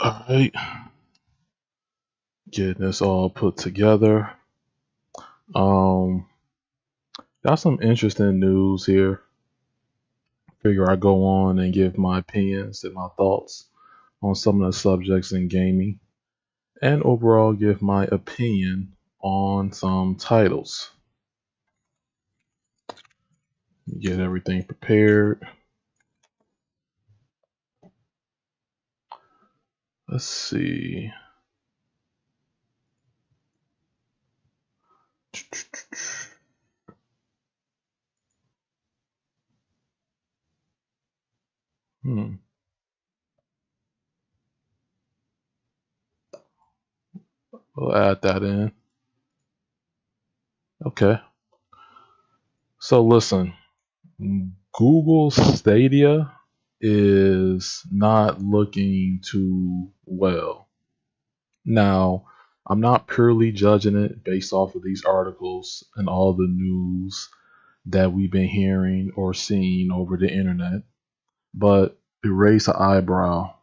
All right, getting this all put together. Um, got some interesting news here. Figure I go on and give my opinions and my thoughts on some of the subjects in gaming, and overall give my opinion on some titles. Get everything prepared. Let's see. Hmm. We'll add that in. Okay. So listen, Google Stadia is not looking too well. Now, I'm not purely judging it based off of these articles and all the news that we've been hearing or seeing over the internet, but it raised an eyebrow.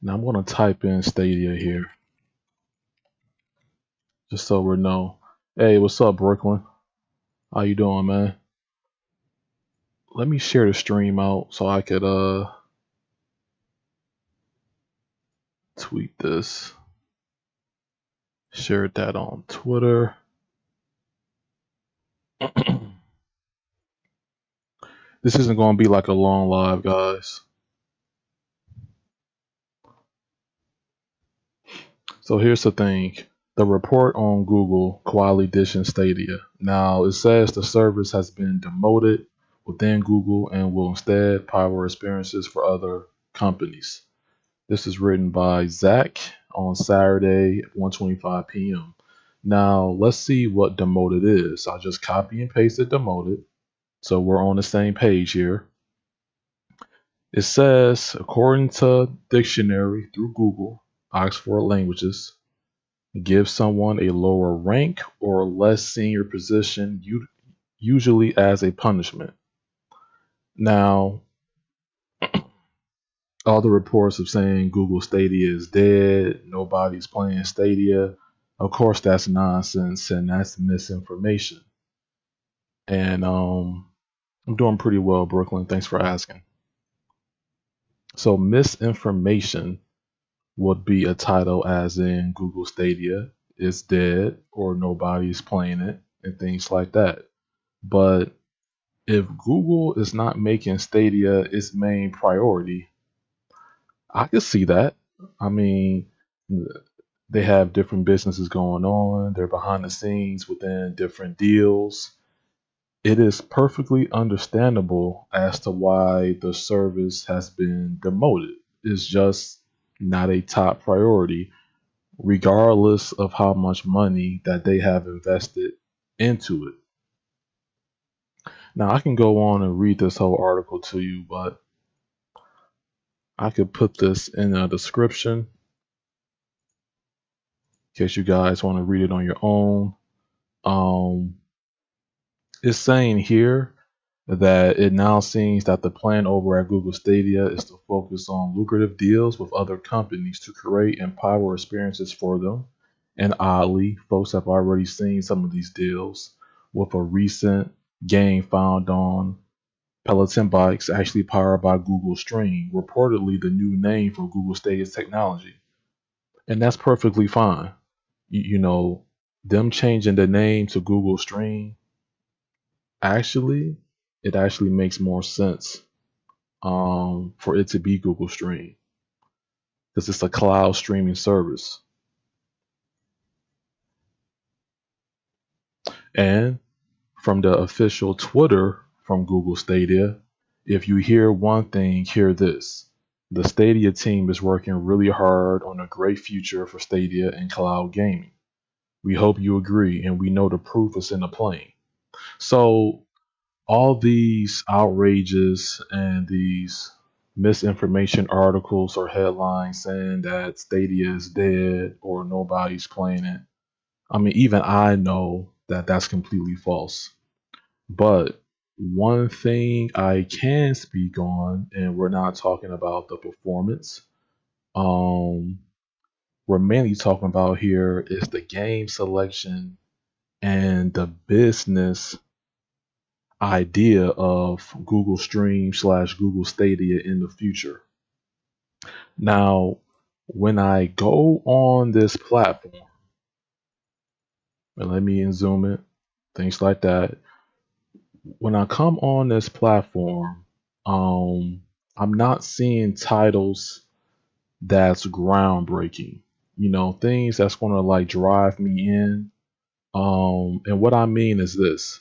Now I'm going to type in Stadia here just so we know. Hey, what's up, Brooklyn? How you doing, man? Let me share the stream out so I could tweet this. Share that on Twitter. This isn't going to be like a long live, guys. So here's the thing. The report on Google Quality Edition Stadia. Now it says the service has been demoted within Google and will instead power experiences for other companies. This is written by Zach on Saturday at 1:25 p.m. Now let's see what demoted is. I just copy and pasted demoted, so we're on the same page here. It says, according to dictionary through Google, Oxford Languages, give someone a lower rank or less senior position, usually as a punishment. Now, all the reports of saying Google Stadia is dead, nobody's playing Stadia, of course that's nonsense and that's misinformation. And I'm doing pretty well, Brooklyn. Thanks for asking. So misinformation would be a title as in Google Stadia is dead or nobody's playing it and things like that. But if Google is not making Stadia its main priority, I could see that. I mean, they have different businesses going on, they're behind the scenes within different deals. It is perfectly understandable as to why the service has been demoted. It's just not a top priority, regardless of how much money that they have invested into it. Now, I can go on and read this whole article to you, but I could put this in a description in case you guys want to read it on your own. It's saying here that it now seems that the plan over at Google Stadia is to focus on lucrative deals with other companies to create and power experiences for them. And oddly, folks have already seen some of these deals with a recent game found on Peloton bikes actually powered by Google Stream, reportedly the new name for Google Stadia's technology. And that's perfectly fine. You know, them changing the name to Google Stream, actually, it actually makes more sense for it to be Google Stream because it's a cloud streaming service. And from the official Twitter from Google Stadia, if you hear one thing, hear this. The Stadia team is working really hard on a great future for Stadia and cloud gaming. We hope you agree, and we know the proof is in the pudding. So, all these outrages and these misinformation articles or headlines saying that Stadia is dead or nobody's playing it, I mean, even I know that that's completely false. But one thing I can speak on, and we're not talking about the performance, we're mainly talking about here is the game selection and the business idea of Google Stream slash Google Stadia in the future. Now, when I go on this platform, and let me zoom it, things like that. When I come on this platform, I'm not seeing titles that's groundbreaking. Things that's gonna like drive me in. And what I mean is this: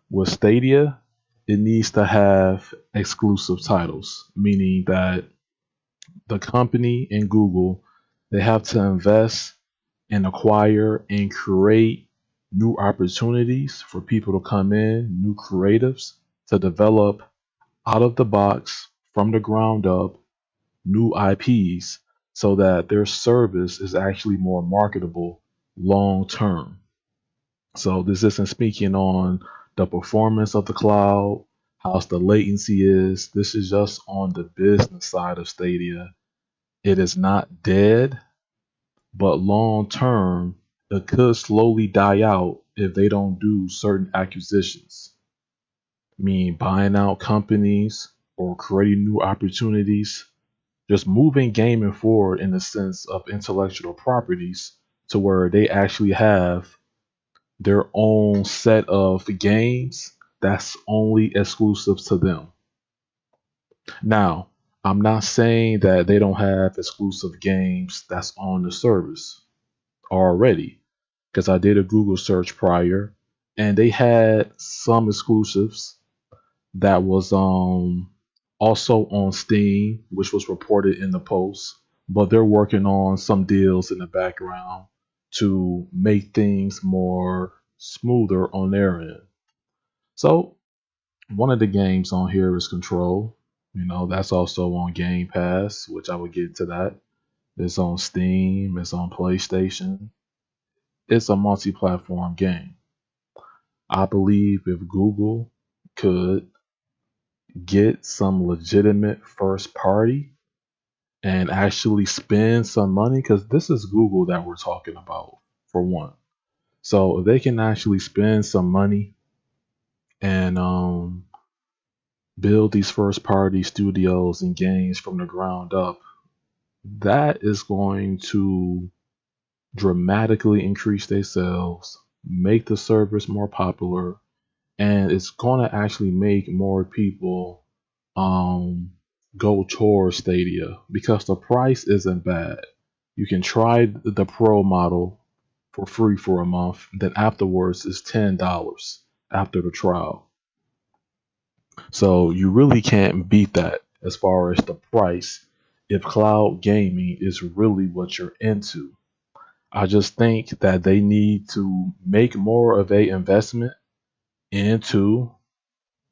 with Stadia, it needs to have exclusive titles, meaning that the company and Google, they have to invest and acquire and create new opportunities for people to come in, new creatives to develop out of the box from the ground up new IPs so that their service is actually more marketable long term. So this isn't speaking on the performance of the cloud, how the latency is. This is just on the business side of Stadia. It is not dead, but long term, it could slowly die out if they don't do certain acquisitions, meaning buying out companies or creating new opportunities, just moving gaming forward in the sense of intellectual properties to where they actually have their own set of games that's only exclusive to them. Now, I'm not saying that they don't have exclusive games that's on the service already, because I did a Google search prior and they had some exclusives that was also on Steam, which was reported in the post, but they're working on some deals in the background to make things more smoother on their end. So one of the games on here is Control. That's also on Gamepass, which I will get to that. It's on Steam, it's on PlayStation. It's a multi-platform game. I believe if Google could get some legitimate first party and actually spend some money, because this is Google that we're talking about for one. So if they can actually spend some money and build these first party studios and games from the ground up, that is going to dramatically increase their sales, make the service more popular, and it's going to actually make more people um, go towards Stadia because the price isn't bad. You can try the Pro model for free for a month, then afterwards it's $10 after the trial. So you really can't beat that as far as the price if cloud gaming is really what you're into. I just think that they need to make more of a investment into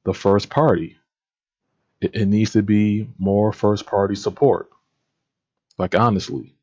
the first party. It needs to be more first party support. Like honestly.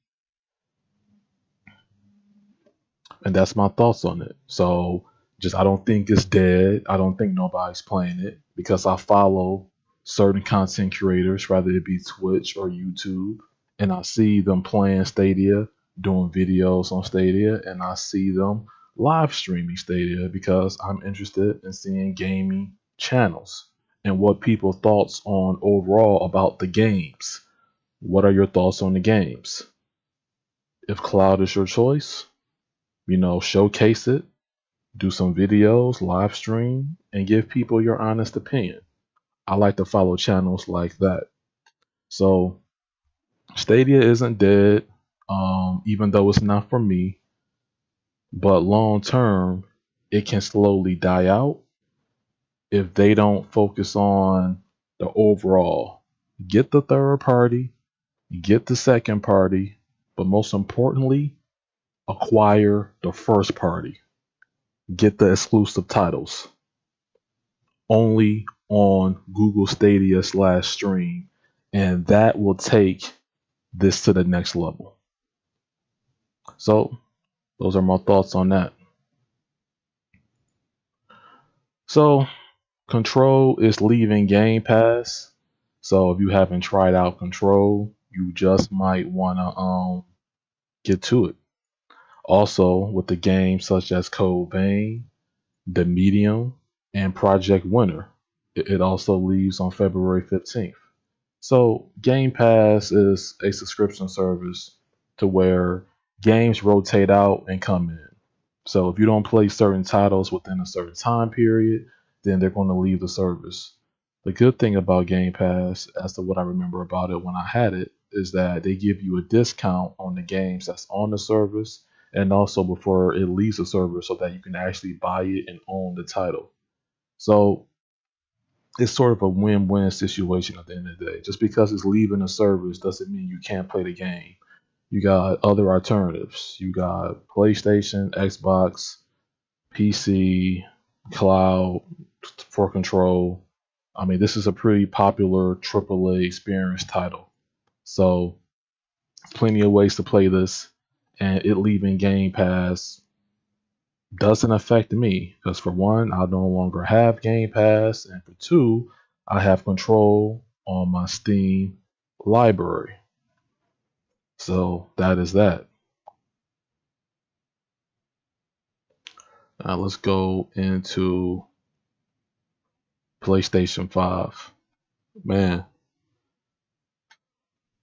And that's my thoughts on it. So just I don't think it's dead. I don't think nobody's playing it because I follow certain content creators, whether it be Twitch or YouTube, and I see them playing Stadia, doing videos on Stadia, and I see them live streaming Stadia because I'm interested in seeing gaming channels and what people thoughts on overall about the games. What are your thoughts on the games? If cloud is your choice, showcase it, do some videos, live stream, and give people your honest opinion. I like to follow channels like that. So Stadia isn't dead, even though it's not for me, but long term, it can slowly die out if they don't focus on the overall. Get the third party, get the second party, but most importantly, acquire the first party. Get the exclusive titles only on Google Stadia / stream, and that will take this to the next level. So those are my thoughts on that. So Control is leaving Game Pass. So if you haven't tried out Control, you just might want to get to it. Also, with the games such as Code Vein, The Medium, and Project Winter, it also leaves on February 15th. So, Game Pass is a subscription service to where games rotate out and come in. So, if you don't play certain titles within a certain time period, then they're going to leave the service. The good thing about Game Pass, as to what I remember about it when I had it, is that they give you a discount on the games that's on the service and also before it leaves the server so that you can actually buy it and own the title. So it's sort of a win-win situation at the end of the day. Just because it's leaving the service doesn't mean you can't play the game. You got other alternatives. You got PlayStation, Xbox, PC, cloud for control. I mean, this is a pretty popular AAA experience title. So plenty of ways to play this, and it leaving Game Pass doesn't affect me because for one, I no longer have Game Pass, and for two, I have control on my Steam library. So that is that. Now let's go into PlayStation 5. Man,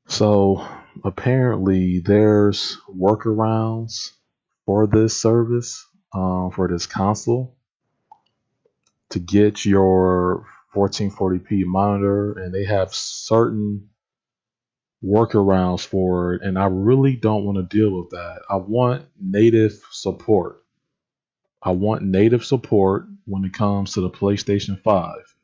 so apparently there's workarounds for this service, for this console, to get your 1440p monitor, and they have certain workarounds for it, and I really don't want to deal with that. I want native support. I want native support when it comes to the PlayStation 5.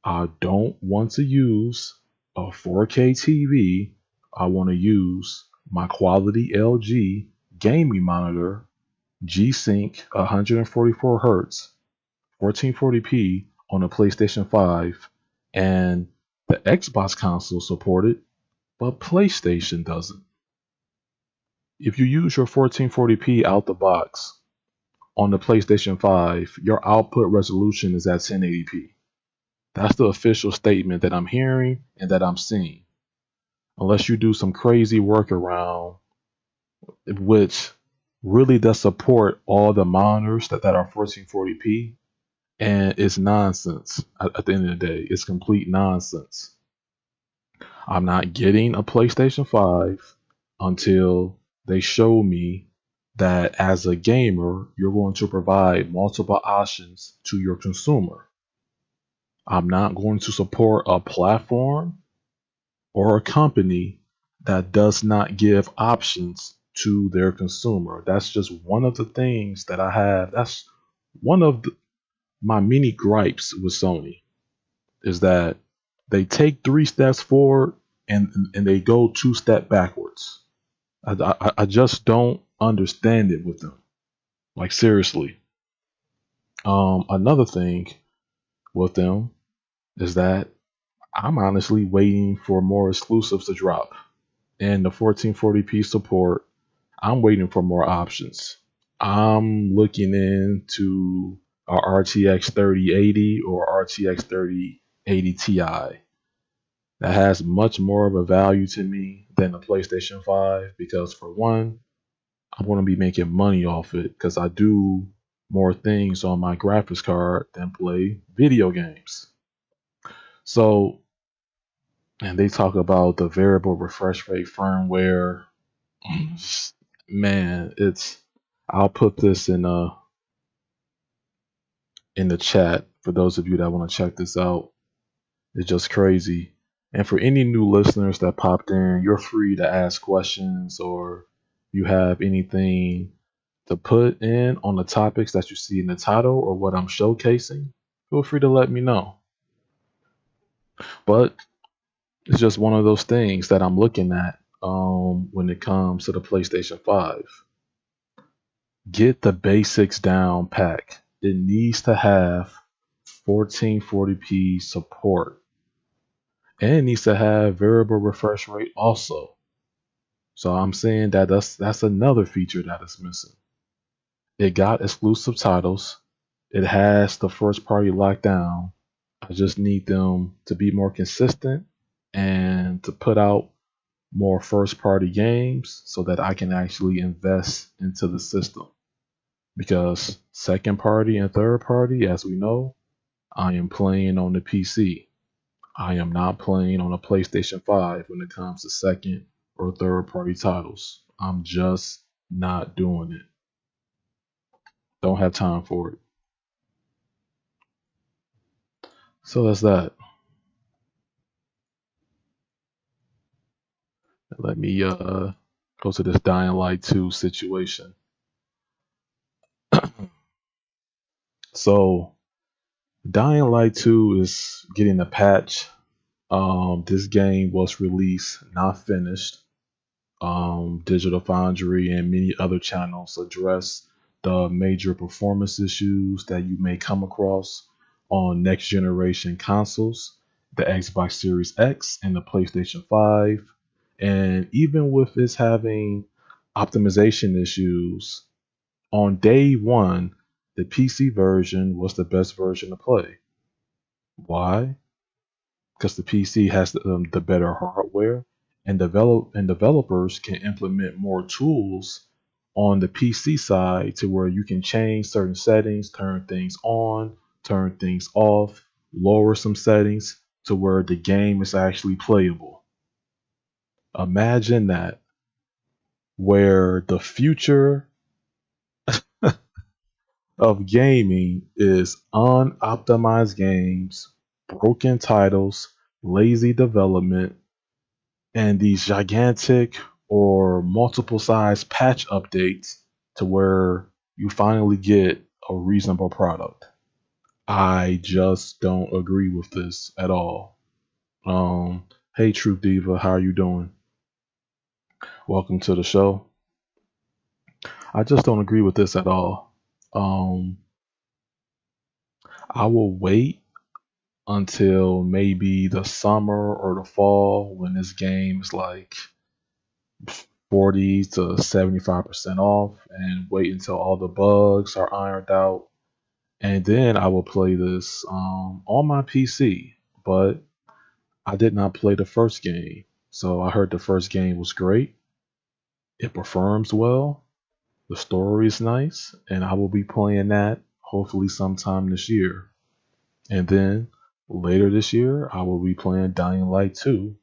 I don't want to use a 4K TV. I want to use my quality LG gaming monitor, G-Sync 144 Hz, 1440p on the PlayStation 5, and the Xbox console supported, but PlayStation doesn't. If you use your 1440p out the box on the PlayStation 5, your output resolution is at 1080p. That's the official statement that I'm hearing and that I'm seeing. Unless you do some crazy workaround, which really does support all the monitors that are 1440p, and it's nonsense at the end of the day. It's complete nonsense. I'm not getting a PlayStation 5 until they show me that as a gamer, you're going to provide multiple options to your consumer. I'm not going to support a platform or a company that does not give options to their consumer. That's just one of the things that I have. That's one of my many gripes with Sony, is that they take 3 steps forward and they go 2 steps backwards. I just don't understand it with them. Like seriously. Another thing with them is that I'm honestly waiting for more exclusives to drop. And the 1440p support, I'm waiting for more options. I'm looking into a RTX 3080 or RTX 3080 Ti that has much more of a value to me than the PlayStation 5 because for one, I'm going to be making money off it because I do more things on my graphics card than play video games. So, and they talk about the variable refresh rate firmware. Man, I'll put this in the chat for those of you that want to check this out. It's just crazy. And for any new listeners that popped in, you're free to ask questions or you have anything to put in on the topics that you see in the title or what I'm showcasing. Feel free to let me know. But it's just one of those things that I'm looking at when it comes to the PlayStation 5. Get the basics down pack. It needs to have 1440p support. And it needs to have variable refresh rate also. So I'm saying that that's another feature that is missing. It got exclusive titles. It has the first party lockdown. I just need them to be more consistent and to put out more first party games so that I can actually invest into the system. Because second party and third party, as we know, I am playing on the PC. I am not playing on a PlayStation 5 when it comes to second or third party titles. I'm just not doing it. Don't have time for it. So that's that. Let me go to this Dying Light 2 situation. So Dying Light 2 is getting a patch. This game was released, not finished. Digital Foundry and many other channels address the major performance issues that you may come across on next generation consoles, the Xbox Series X and the PlayStation 5. And even with its having optimization issues, on day one, the PC version was the best version to play. Why? Because the PC has the better hardware, and developers can implement more tools on the PC side to where you can change certain settings, turn things on, turn things off, lower some settings to where the game is actually playable. Imagine that, where the future of gaming is unoptimized games, broken titles, lazy development, and these gigantic or multiple size patch updates to where you finally get a reasonable product. I just don't agree with this at all. Hey Truth Diva, how are you doing? Welcome to the show. I just don't agree with this at all. Um, I will wait until maybe the summer or the fall when this game is like 40 to 75% off and wait until all the bugs are ironed out. And then I will play this on my PC. But I did not play the first game. So I heard the first game was great. It performs well. The story is nice. And I will be playing that hopefully sometime this year. And then later this year, I will be playing Dying Light 2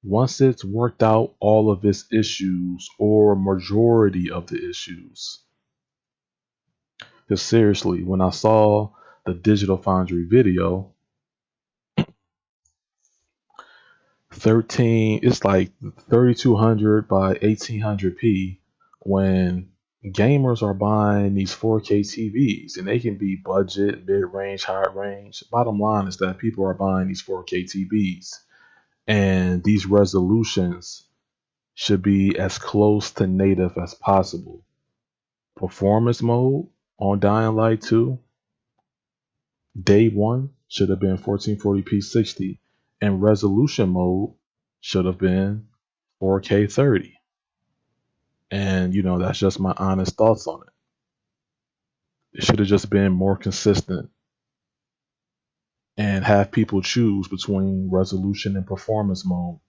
once it's worked out all of its issues or majority of the issues. Because seriously, when I saw the Digital Foundry video, it's like 3200 by 1800p when gamers are buying these 4K TVs, and they can be budget, mid-range, high range. Bottom line is that people are buying these 4K TVs, and these resolutions should be as close to native as possible. Performance mode on Dying Light 2, day one should have been 1440p 60, and resolution mode should have been 4K 30. And that's just my honest thoughts on it. It should have just been more consistent and have people choose between resolution and performance mode.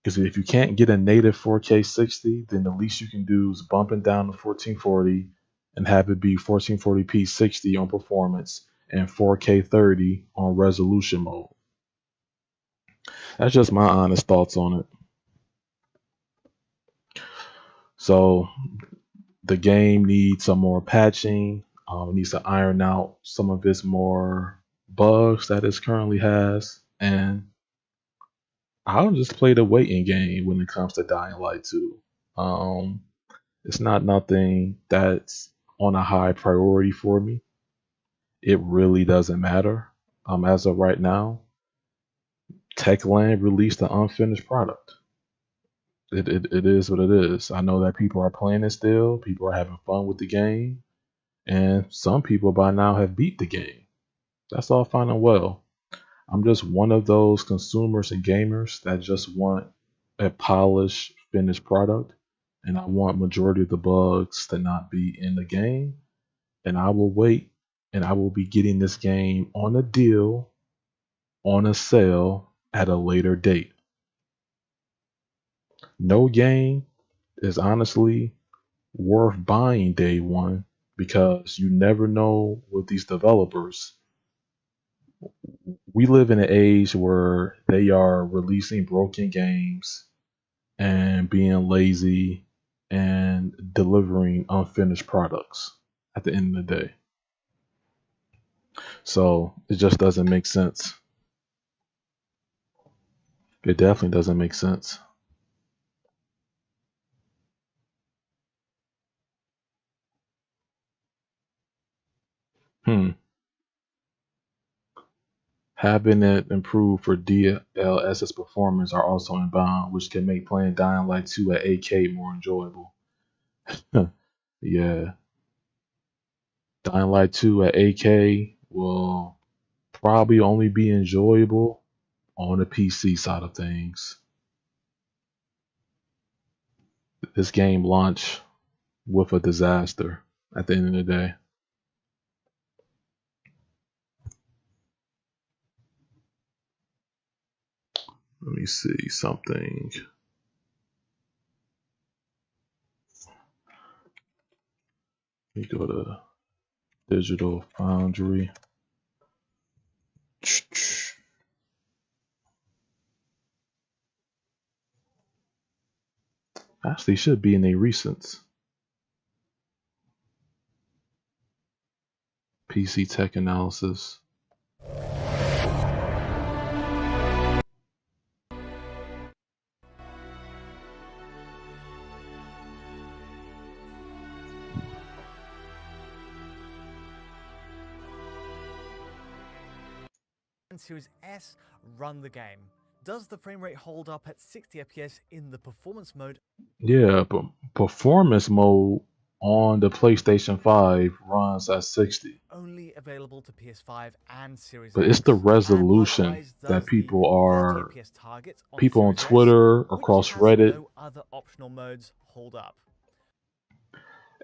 Because if you can't get a native 4K 60, then the least you can do is bump it down to 1440 and have it be 1440p 60 on performance and 4K 30 on resolution mode. That's just my honest thoughts on it. So the game needs some more patching. It needs to iron out some of its more bugs that it currently has. And I'll just play the waiting game when it comes to Dying Light 2. It's not nothing that's on a high priority for me. It really doesn't matter. As of right now, Techland released an unfinished product. It is what it is. I know that people are playing it still. People are having fun with the game. And some people by now have beat the game. That's all fine and well. I'm just one of those consumers and gamers that just want a polished, finished product. And I want majority of the bugs to not be in the game. And I will wait, and I will be getting this game on a deal, on a sale at a later date. No game is honestly worth buying day one because you never know with these developers. We live in an age where they are releasing broken games and being lazy and delivering unfinished products at the end of the day. So it just doesn't make sense. It definitely doesn't make sense. Hmm. Having it improve for DLSS performance are also inbound, which can make playing Dying Light 2 at 8K more enjoyable. Yeah. Dying Light 2 at 8K will probably only be enjoyable on the PC side of things. This game launched with a disaster at the end of the day. Let me see something. Let me go to Digital Foundry. Actually, should be in a recent PC Tech Analysis. Series S run the game. Does the frame rate hold up at 60 FPS in the performance mode? Yeah, but performance mode on the PlayStation 5 runs at 60. Only available to PS5 and Series But X. it's the And resolution likewise that does the 30 FPS target on people on Series S, Twitter, which across has Reddit, no other optional modes hold up.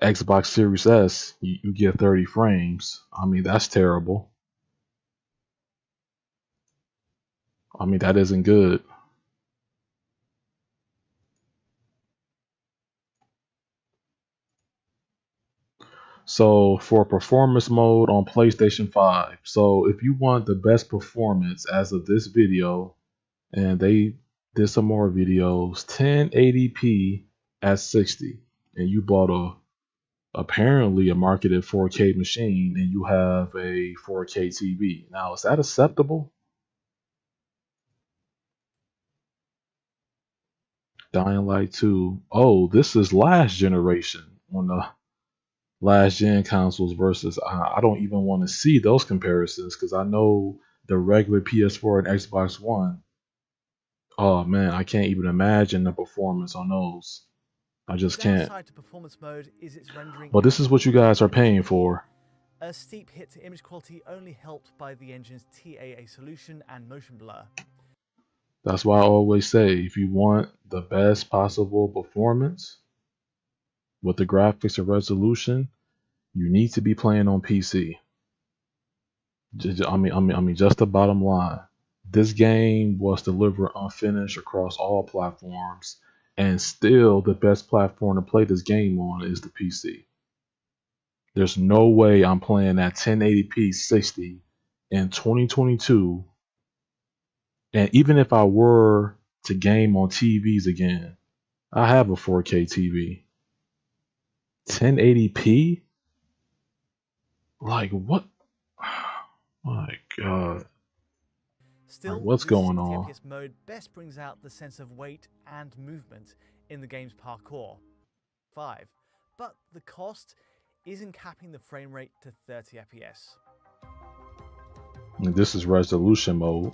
Xbox Series S, you get 30 frames. I mean, that's terrible. I mean, that isn't good. So for performance mode on PlayStation 5, so if you want the best performance as of this video, and they did some more videos, 1080p at 60, and you bought apparently a marketed 4K machine and you have a 4K TV. Now, is that acceptable? Dying Light 2. Oh, this is last generation on the last gen consoles versus I don't even want to see those comparisons because I know the regular PS4 and Xbox One. Oh man, I can't even imagine the performance on those. I just The can't. downside to performance mode is its rendering But this is what you guys are paying 1080p. for. A steep hit to image quality only helped by the engine's TAA solution and motion blur. That's why I always say if you want the best possible performance with the graphics and resolution, you need to be playing on PC. I mean, just the bottom line. This game was delivered unfinished across all platforms, and still the best platform to play this game on is the PC. There's no way I'm playing at 1080p 60 in 2022, and even if I were to game on TVs again, I have a 4K TV. 1080p? Like what? My God. Like Still, what's the going 60 on? FPS mode best brings out the sense of weight and movement in the game's parkour. 5. But the cost isn't capping the frame rate to 30 FPS. And this is resolution mode.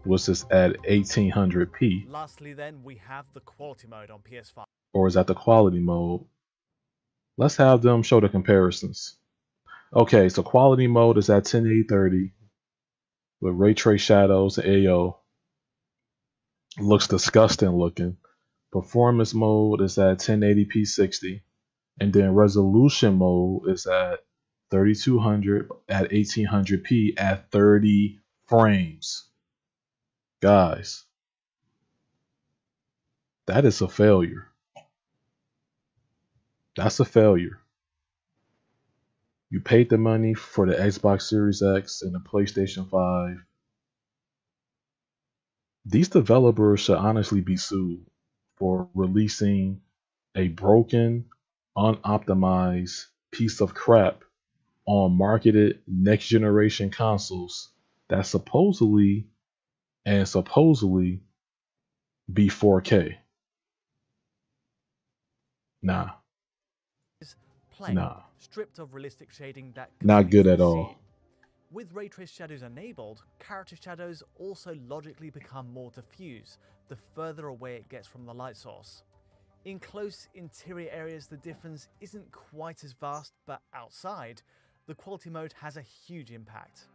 Was this at 1800p? Lastly then, we have the quality mode on PS5. Or is that the quality mode? Let's have them show the comparisons. Okay, so quality mode is at 1080-30 with ray trace shadows and AO. Looks disgusting looking. Performance mode is at 1080p 60. And then resolution mode is at 3200 at 1800p at 30 frames. Guys, That is a failure. That's a failure. You paid the money for the Xbox Series X and the PlayStation 5. These developers should honestly be sued for releasing a broken, unoptimized piece of crap on marketed next generation consoles that supposedly be 4K. Nah, Is plain, nah, stripped of realistic shading that not good completely at foresee. all. With ray trace shadows enabled, character shadows also logically become more diffuse the further away it gets from the light source. In close interior areas, the difference isn't quite as vast, but outside, the quality mode has a huge impact.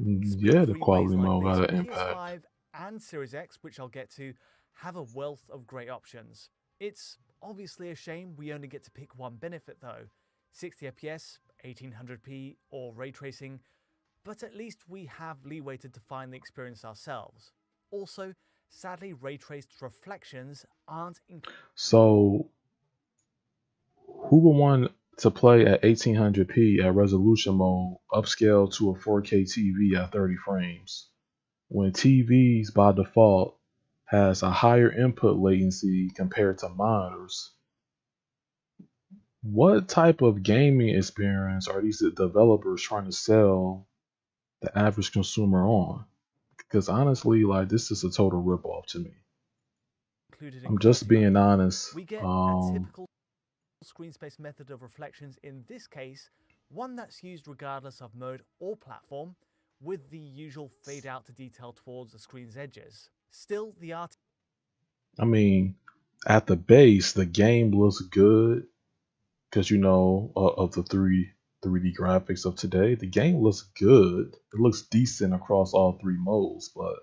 Yeah, the Split-free ways quality like mode this, got an impact. PS5 and Series X, which I'll get to, have a wealth of great options. It's obviously a shame we only get to pick one benefit though, 60 FPS, 1800p, or ray tracing, but at least we have leeway to define the experience ourselves. Also, sadly, ray traced reflections aren't So, who would want to play at 1800p at resolution mode, upscale to a 4K TV at 30 frames? When TVs by default has a higher input latency compared to monitors, what type of gaming experience are these developers trying to sell the average consumer on? Because honestly, like, this is a total ripoff to me. included in I'm just quality mode. being honest. We get a typical screen space method of reflections, in this case, one that's used regardless of mode or platform, with the usual fade out to detail towards the screen's edges. Still, the art I mean, at the base, the game looks good because of the 3D graphics of today. The game looks good. It looks decent across all three modes, but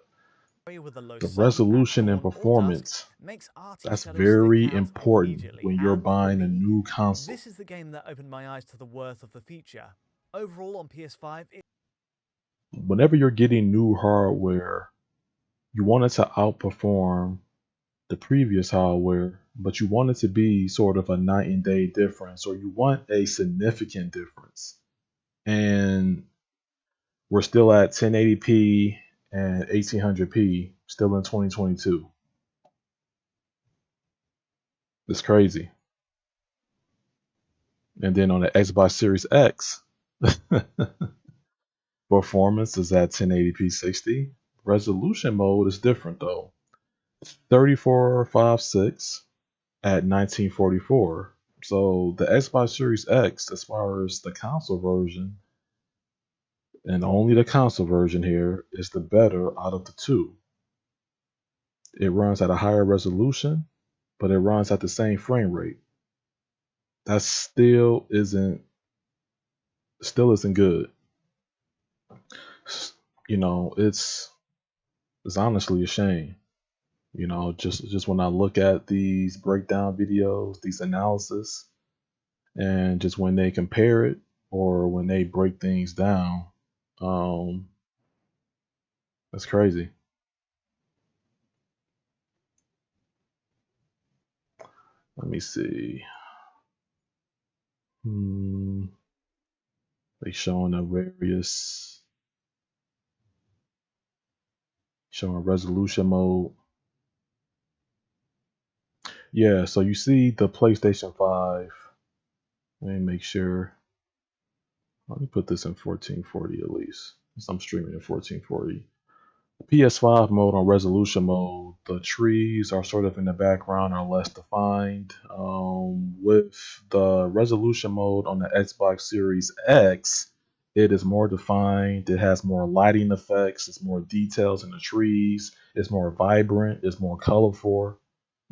with a low the sun at resolution and dawn or dusk performance, makes arty that's shadows stick very out important immediately, when you're and for buying a me, new console. this is the game that opened my eyes to the worth of the feature. Overall, on PS5, Whenever you're getting new hardware, you want it to outperform the previous hardware, but you want it to be sort of a night and day difference, or you want a significant difference. And we're still at 1080p and 1800p, still in 2022. It's crazy. And then on the Xbox Series X, performance is at 1080p 60. Resolution mode is different though. 3456 at 1944. So the Xbox Series X, as far as the console version, and only the console version here, is the better out of the two. It runs at a higher resolution, but it runs at the same frame rate. That still isn't good. It's honestly a shame. Just when I look at these breakdown videos, these analysis, and just when they compare it or when they break things down, um, that's crazy. Let me see. Hmm, they showing resolution mode. Yeah, so you see the PlayStation 5. Let me make sure. Let me put this in 1440 at least, since I'm streaming in 1440. PS5 mode on resolution mode, the trees are sort of in the background, are less defined. With the resolution mode on the Xbox Series X, it is more defined. It has more lighting effects. It's more details in the trees. It's more vibrant. It's more colorful.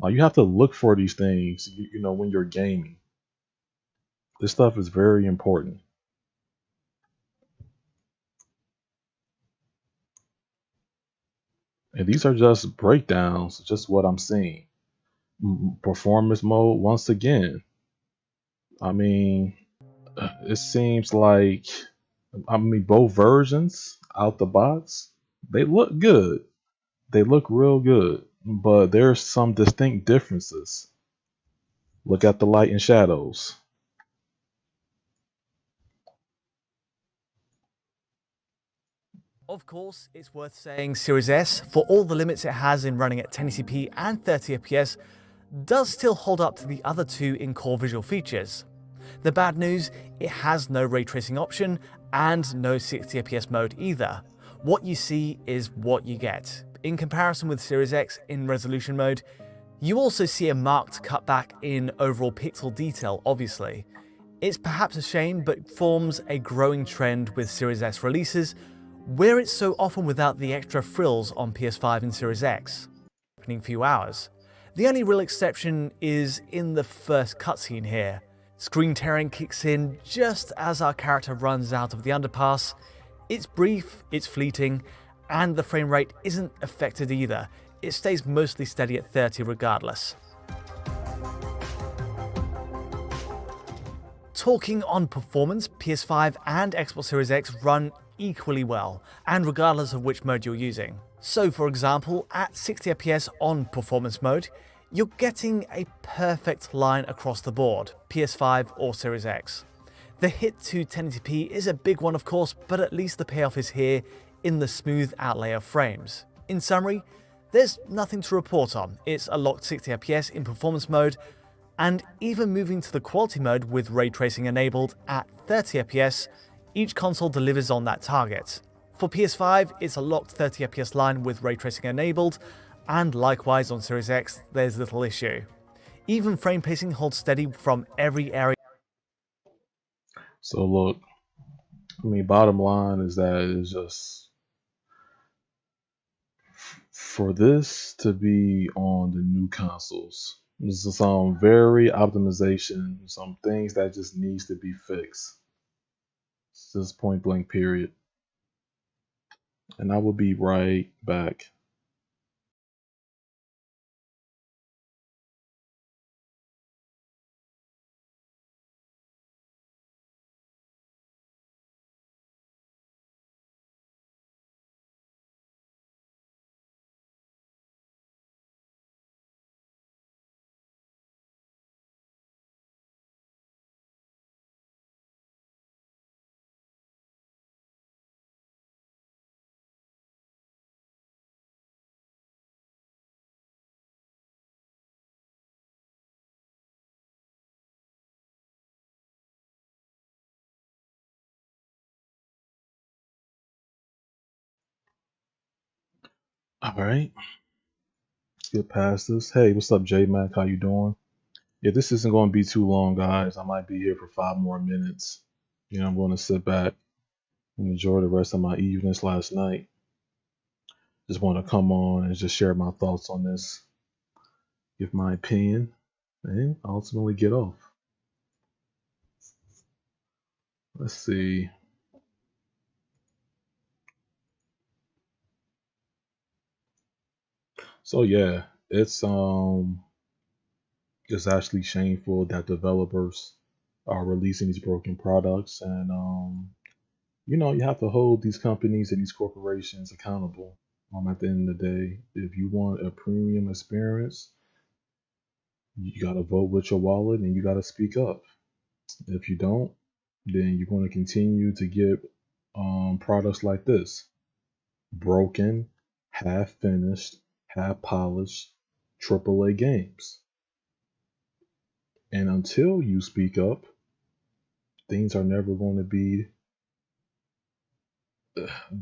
You have to look for these things, when you're gaming. This stuff is very important. And these are just breakdowns, just what I'm seeing. Performance mode, once again, I mean, it seems like, both versions out the box, they look good. They look real good, but there's some distinct differences. Look at the light and shadows. Of course, it's worth saying Series S, for all the limits it has in running at 1080p and 30 FPS, does still hold up to the other two in core visual features. The bad news, it has no ray tracing option and no 60 FPS mode either. What you see is what you get. In comparison with Series X in resolution mode, you also see a marked cutback in overall pixel detail, obviously. It's perhaps a shame, but forms a growing trend with Series S releases, where it's so often without the extra frills on PS5 and Series X, opening few hours. The only real exception is in the first cutscene here. Screen tearing kicks in just as our character runs out of the underpass. It's brief, it's fleeting, and the frame rate isn't affected either. It stays mostly steady at 30 regardless. Talking on performance, PS5 and Xbox Series X run equally well, and regardless of which mode you're using. So for example, at 60 FPS on performance mode, you're getting a perfect line across the board, PS5 or Series X. The hit to 1080p is a big one of course, but at least the payoff is here in the smooth outlay of frames. In summary, there's nothing to report on. It's a locked 60 FPS in performance mode, and even moving to the quality mode with ray tracing enabled at 30 FPS, each console delivers on that target. For PS5, it's a locked 30 FPS line with ray tracing enabled, and likewise on Series X, there's little issue. Even frame pacing holds steady from every area. So look, I mean, bottom line is that it's just for this to be on the new consoles. There's some very optimization, some things that just needs to be fixed. It's just point blank period. And I will be right back. All right, let's get past this. Hey, what's up, J Mac? How you doing? Yeah, this isn't going to be too long, guys. I might be here for 5 more minutes. I'm going to sit back and enjoy the rest of my evenings last night. Just want to come on and just share my thoughts on this, give my opinion, and ultimately get off. Let's see. So yeah, it's actually shameful that developers are releasing these broken products, and you have to hold these companies and these corporations accountable. At the end of the day, if you want a premium experience, you got to vote with your wallet and you got to speak up. If you don't, then you're going to continue to get products like this, broken, half finished, half polished AAA games. And until you speak up, things are never going to be,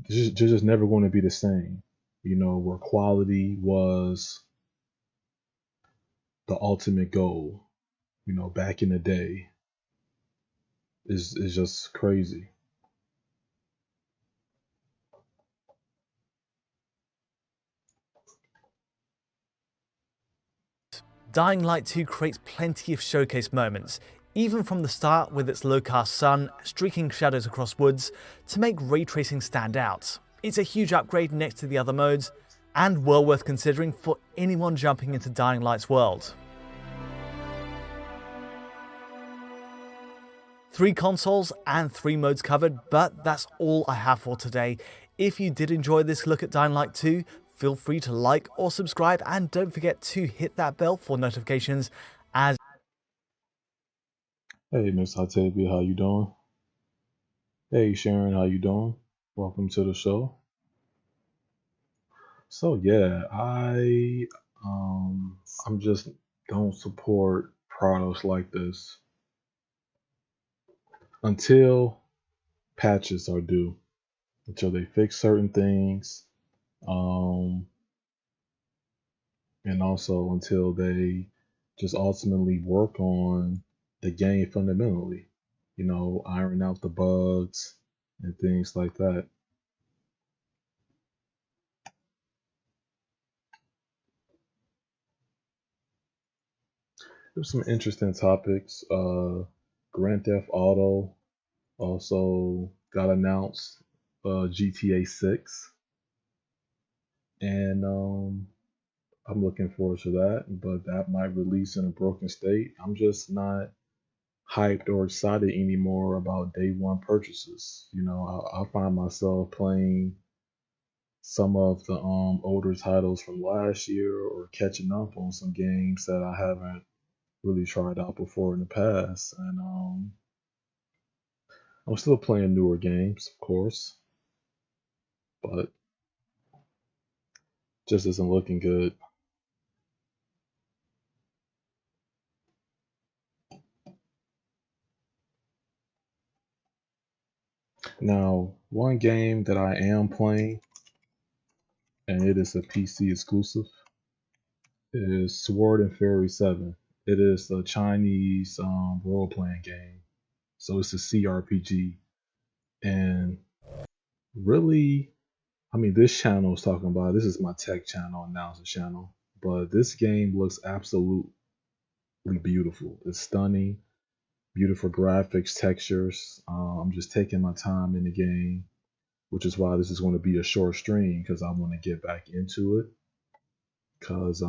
just never going to be the same. Where quality was the ultimate goal, back in the day, is just crazy. Dying Light 2 creates plenty of showcase moments, even from the start with its low-cast sun streaking shadows across woods to make ray tracing stand out. It's a huge upgrade next to the other modes, and well worth considering for anyone jumping into Dying Light's world. 3 consoles and 3 modes covered, but that's all I have for today. If you did enjoy this look at Dying Light 2, feel free to like or subscribe, and don't forget to hit that bell for notifications as Hey, Miss Octavia, how you doing? Hey, Sharon, how you doing? Welcome to the show. So yeah, I'm just don't support products like this until patches are due, until they fix certain things, um, and also until they just ultimately work on the game fundamentally. Iron out the bugs and things like that. There's some interesting topics. Grand Theft Auto also got announced. GTA 6, and I'm looking forward to that. But that might release in a broken state. I'm just not hyped or excited anymore about day one purchases. I find myself playing some of the older titles from last year or catching up on some games that I haven't really tried out before in the past. And I'm still playing newer games, of course, but just isn't looking good. Now, one game that I am playing, and it is a PC exclusive, is Sword and Fairy 7. It is a Chinese role playing game. So it's a CRPG. And really, I mean, this channel is talking about, this is my tech channel, announcer channel. But this game looks absolutely beautiful. It's stunning, beautiful graphics, textures. I'm just taking my time in the game, which is why this is going to be a short stream because I want to get back into it. Because,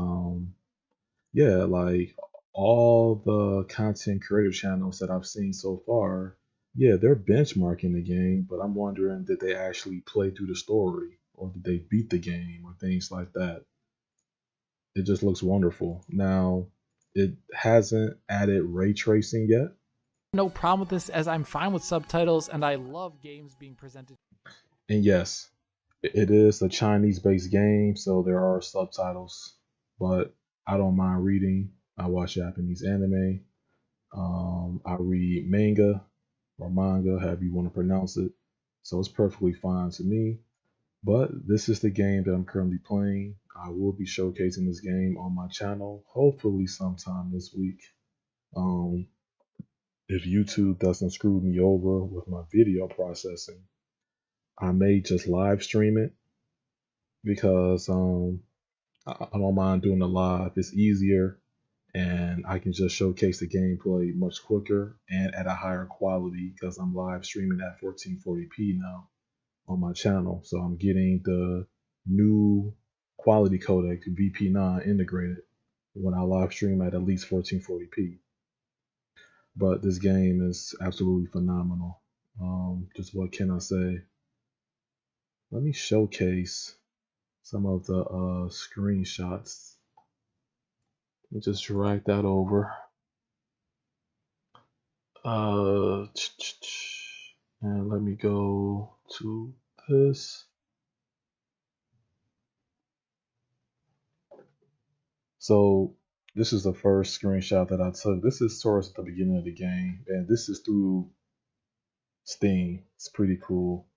yeah, like all the content creator channels that I've seen so far, yeah, they're benchmarking the game, but I'm wondering did they actually play through the story or did they beat the game or things like that? It just looks wonderful. Now, it hasn't added ray tracing yet. No problem with this, as I'm fine with subtitles and I love games being presented. And yes, it is a Chinese based game, so there are subtitles, but I don't mind reading. I watch Japanese anime. I read manga or manga, however you want to pronounce it. So it's perfectly fine to me. But this is the game that I'm currently playing. I will be showcasing this game on my channel, hopefully sometime this week. Um, if YouTube doesn't screw me over with my video processing, I may just live stream it because I don't mind doing a live. It's easier and I can just showcase the gameplay much quicker and at a higher quality because I'm live streaming at 1440p now on my channel. So I'm getting the new quality codec VP9 integrated when I live stream at least 1440p. But this game is absolutely phenomenal. Just what can I say? Let me showcase some of the screenshots. Let me just drag that over. Uh, and let me go to this. So this is the first screenshot that I took. This is towards the beginning of the game, and this is through Steam. It's pretty cool.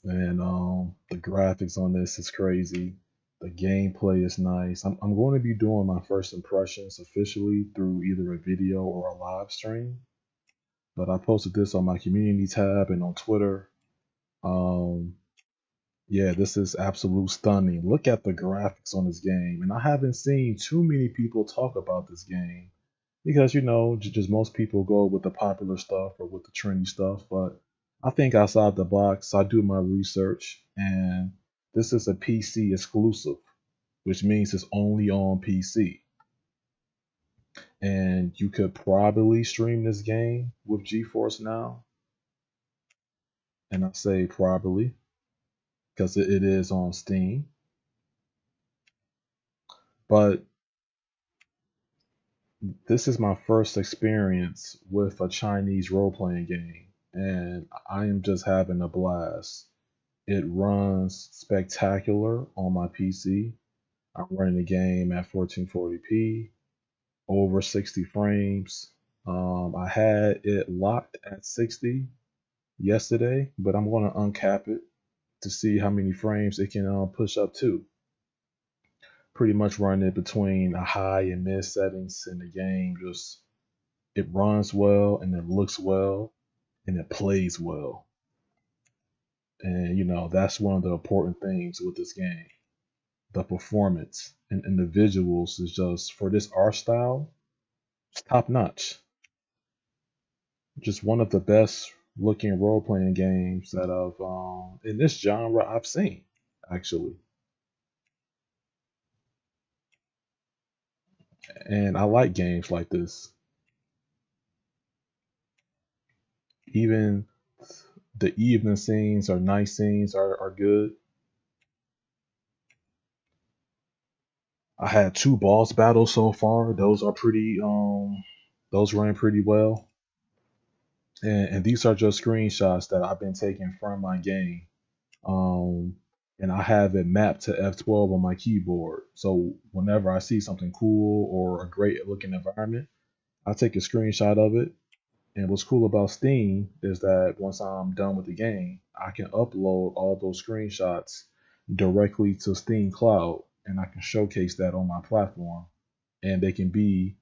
And the graphics on this is crazy. The gameplay is nice. I'm going to be doing my first impressions officially through either a video or a live stream. But I posted this on my community tab and on Twitter. Um, yeah, this is absolute stunning. Look at the graphics on this game. And I haven't seen too many people talk about this game because, just most people go with the popular stuff or with the trendy stuff. But I think outside the box, I do my research, and this is a PC exclusive, which means it's only on PC. And you could probably stream this game with GeForce Now. And I say probably because it is on Steam. But this is my first experience with a Chinese role playing game, and I am just having a blast. It runs spectacular on my PC. I'm running the game at 1440p, over 60 frames. I had it locked at 60 yesterday, but I'm going to uncap it to see how many frames it can push up to. Pretty much running it between a high and mid settings, and the game just it runs well and it looks well and it plays well. And that's one of the important things with this game. The performance and the visuals is just, for this art style, it's top notch. Just one of the best looking role playing games that I've in this genre I've seen, actually. And I like games like this. Even the evening scenes or night scenes are good. I had two boss battles so far. Those are pretty those ran pretty well. And these are just screenshots that I've been taking from my game. Um and I have it mapped to F12 on my keyboard. So whenever I see something cool or a great looking environment, I take a screenshot of it. And what's cool about Steam is that once I'm done with the game, I can upload all those screenshots directly to Steam Cloud, and I can showcase that on my platform, and they can be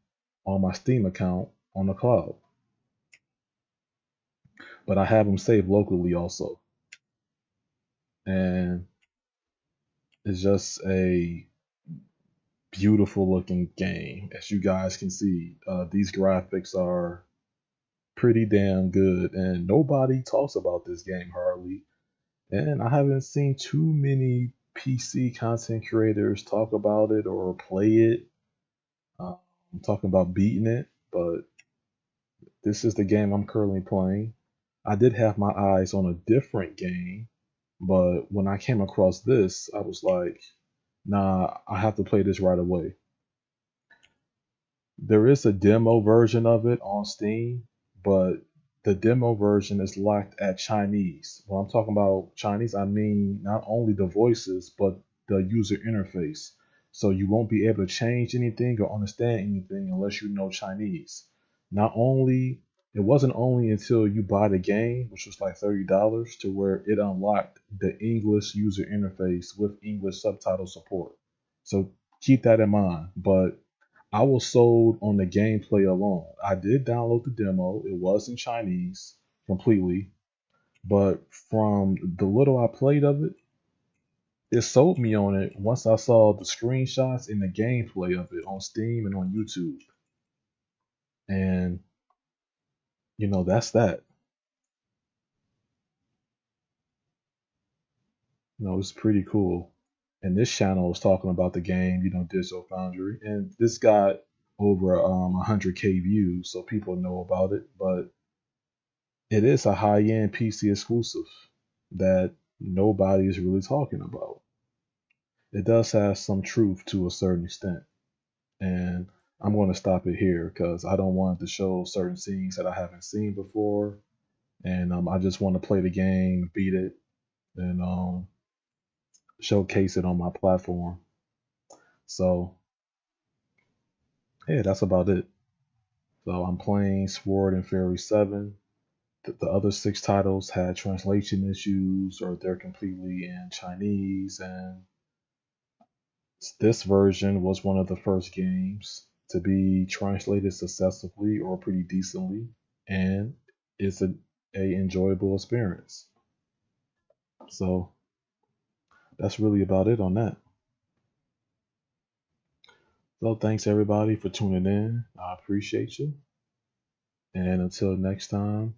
on my Steam account on the cloud. But I have them saved locally also, and it's just a beautiful looking game. As you guys can see, these graphics are pretty damn good, and nobody talks about this game hardly. And I haven't seen too many PC content creators talk about it or play it. I'm talking about beating it, but this is the game I'm currently playing. I did have my eyes on a different game, but when I came across this, I was like, nah, I have to play this right away. There is a demo version of it on Steam, but the demo version is locked at Chinese. When I'm talking about Chinese, I mean not only the voices, but the user interface. So you won't be able to change anything or understand anything unless you know Chinese. Not only, it wasn't only until you buy the game, which was like $30, to where it unlocked the English user interface with English subtitle support. So keep that in mind. But I was sold on the gameplay alone. I did download the demo. It was in Chinese completely, but from the little I played of it, it sold me on it once I saw the screenshots and the gameplay of it on Steam and on YouTube. And that's that. It's pretty cool. And this channel was talking about the game, Digital Foundry, and this got over 100K views, so people know about it. But it is a high-end PC exclusive that nobody is really talking about. It does have some truth to a certain extent, and I'm going to stop it here because I don't want to show certain scenes that I haven't seen before, and I just want to play the game, beat it, and showcase it on my platform. So yeah, that's about it. So I'm playing Sword and Fairy 7. The other six titles had translation issues or they're completely in Chinese, and this version was one of the first games to be translated successfully or pretty decently, and it's a enjoyable experience. So that's really about it on that. So thanks everybody for tuning in. I appreciate you. And until next time,